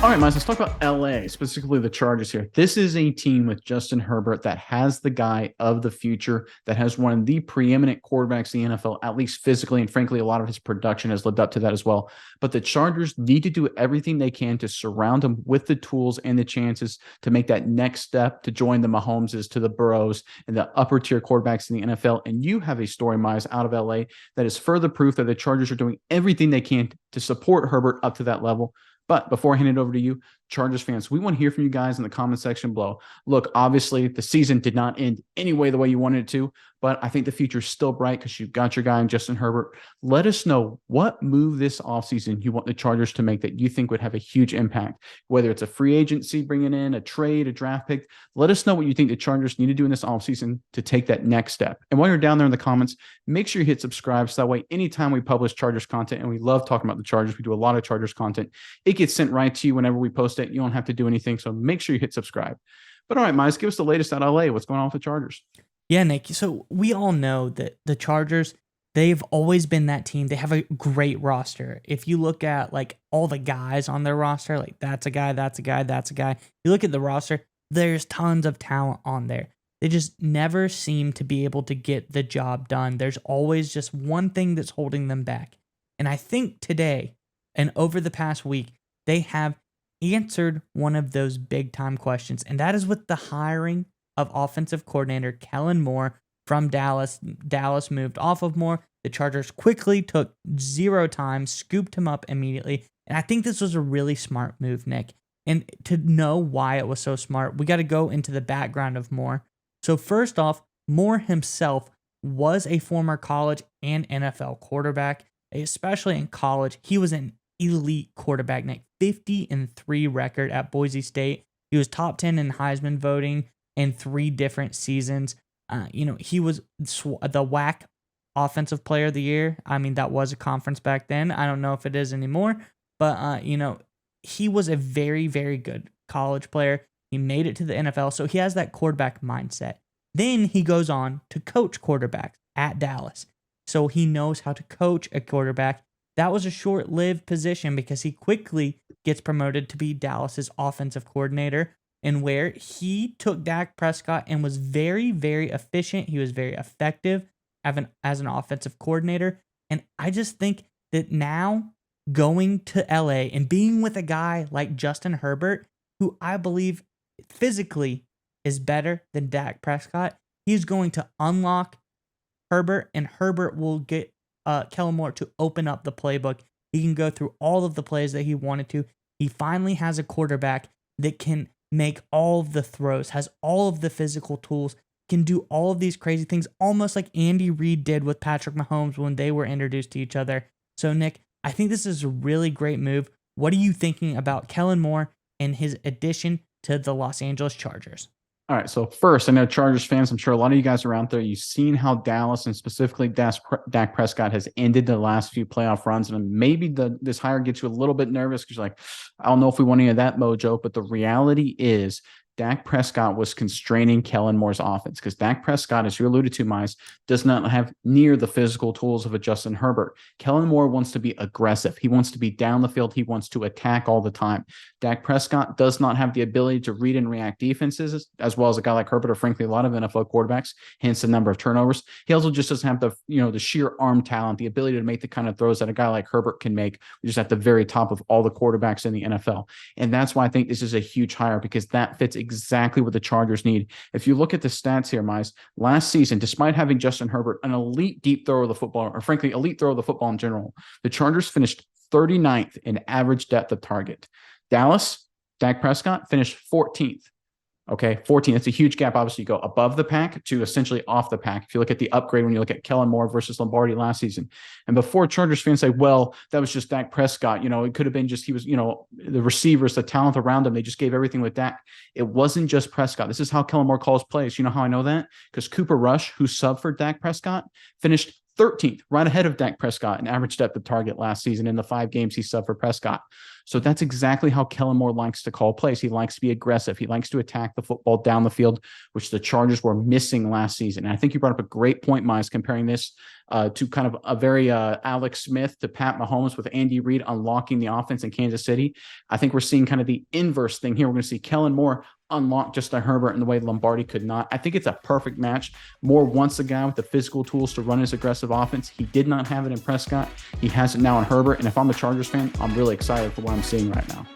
All right, Miles, let's talk about LA, specifically the Chargers here. This is a team with Justin Herbert that has the guy of the future, that has one of the preeminent quarterbacks in the NFL, at least physically, and frankly, a lot of his production has lived up to that as well. But the Chargers need to do everything they can to surround him with the tools and the chances to make that next step to join the Mahomeses, to the Burrows, and the upper tier quarterbacks in the NFL. And you have a story, Miles, out of LA that is further proof that the Chargers are doing everything they can to support Herbert up to that level. But before I hand it over to you, Chargers fans, we want to hear from you guys in the comment section below. Look, obviously, the season did not end anyway the way you wanted it to, but I think the future is still bright because you've got your guy in Justin Herbert. Let us know what move this offseason you want the Chargers to make that you think would have a huge impact, whether it's a free agency bringing in, a trade, a draft pick. Let us know what you think the Chargers need to do in this offseason to take that next step. And while you're down there in the comments, make sure you hit subscribe so that way anytime we publish Chargers content, and we love talking about the Chargers, we do a lot of Chargers content, it gets sent right to you whenever we post it. You don't have to do anything, so make sure you hit subscribe. But all right, Miles, give us the latest out of LA. What's going on with the Chargers? Yeah, Nick. So we all know that the Chargers, they've always been that team. They have a great roster. If you look at like all the guys on their roster, like that's a guy, that's a guy, that's a guy. You look at the roster, there's tons of talent on there. They just never seem to be able to get the job done. There's always just one thing that's holding them back. And I think today and over the past week, they have answered one of those big time questions. And that is with the hiring of offensive coordinator Kellen Moore from Dallas. Dallas moved off of Moore. The Chargers quickly took 0 time, scooped him up immediately. And I think this was a really smart move, Nick. And to know why it was so smart, we got to go into the background of Moore. So first off, Moore himself was a former college and NFL quarterback, especially in college. He was an elite quarterback, Nick. 50-3 record at Boise State. He was top 10 in Heisman voting in 3 different seasons. He was the WAC Offensive Player of the Year. I mean, that was a conference back then. I don't know if it is anymore, but he was a very, very good college player. He made it to the NFL, so he has that quarterback mindset. Then he goes on to coach quarterbacks at Dallas, so he knows how to coach a quarterback. That was a short-lived position because he quickly gets promoted to be Dallas's offensive coordinator, and where he took Dak Prescott and was very, very efficient. He was very effective as an offensive coordinator. And I just think that now going to LA and being with a guy like Justin Herbert, who I believe physically is better than Dak Prescott, he's going to unlock Herbert, and Herbert will get Kellen Moore to open up the playbook. He can go through all of the plays that he wanted to. He finally has a quarterback that can make all of the throws, has all of the physical tools, can do all of these crazy things, almost like Andy Reid did with Patrick Mahomes when they were introduced to each other. So, Nick, I think this is a really great move. What are you thinking about Kellen Moore and his addition to the Los Angeles Chargers? All right, so first, I know Chargers fans, I'm sure a lot of you guys are out there, you've seen how Dallas and specifically Dak Prescott has ended the last few playoff runs, and maybe this hire gets you a little bit nervous because you're like, I don't know if we want any of that mojo, but the reality is Dak Prescott was constraining Kellen Moore's offense because Dak Prescott, as you alluded to, Mize, does not have near the physical tools of a Justin Herbert. Kellen Moore wants to be aggressive. He wants to be down the field. He wants to attack all the time. Dak Prescott does not have the ability to read and react defenses as well as a guy like Herbert, or frankly, a lot of NFL quarterbacks, hence the number of turnovers. He also just doesn't have the sheer arm talent, the ability to make the kind of throws that a guy like Herbert can make, just at the very top of all the quarterbacks in the NFL. And that's why I think this is a huge hire, because that fits exactly what the Chargers need. If you look at the stats here, Mize, last season, despite having Justin Herbert, an elite deep thrower of the football, or frankly, elite thrower of the football in general, the Chargers finished 39th in average depth of target. Dallas, Dak Prescott finished 14th. Okay, 14. That's a huge gap. Obviously, you go above the pack to essentially off the pack. If you look at the upgrade when you look at Kellen Moore versus Lombardi last season. And before, Chargers fans say, well, that was just Dak Prescott. It could have been just he was, the receivers, the talent around him. They just gave everything with Dak. It wasn't just Prescott. This is how Kellen Moore calls plays. You know how I know that? Because Cooper Rush, who subbed for Dak Prescott, finished 13th, right ahead of Dak Prescott in average depth of target last season in the 5 games he subbed for Prescott. So that's exactly how Kellen Moore likes to call plays. He likes to be aggressive. He likes to attack the football down the field, which the Chargers were missing last season. And I think you brought up a great point, Miles, comparing this to kind of a very Alex Smith to Pat Mahomes with Andy Reid unlocking the offense in Kansas City. I think we're seeing kind of the inverse thing here. We're going to see Kellen Moore unlock Justin Herbert in the way Lombardi could not. I think it's a perfect match. Moore wants a guy with the physical tools to run his aggressive offense. He did not have it in Prescott. He has it now in Herbert. And if I'm a Chargers fan, I'm really excited for what I'm seeing right now.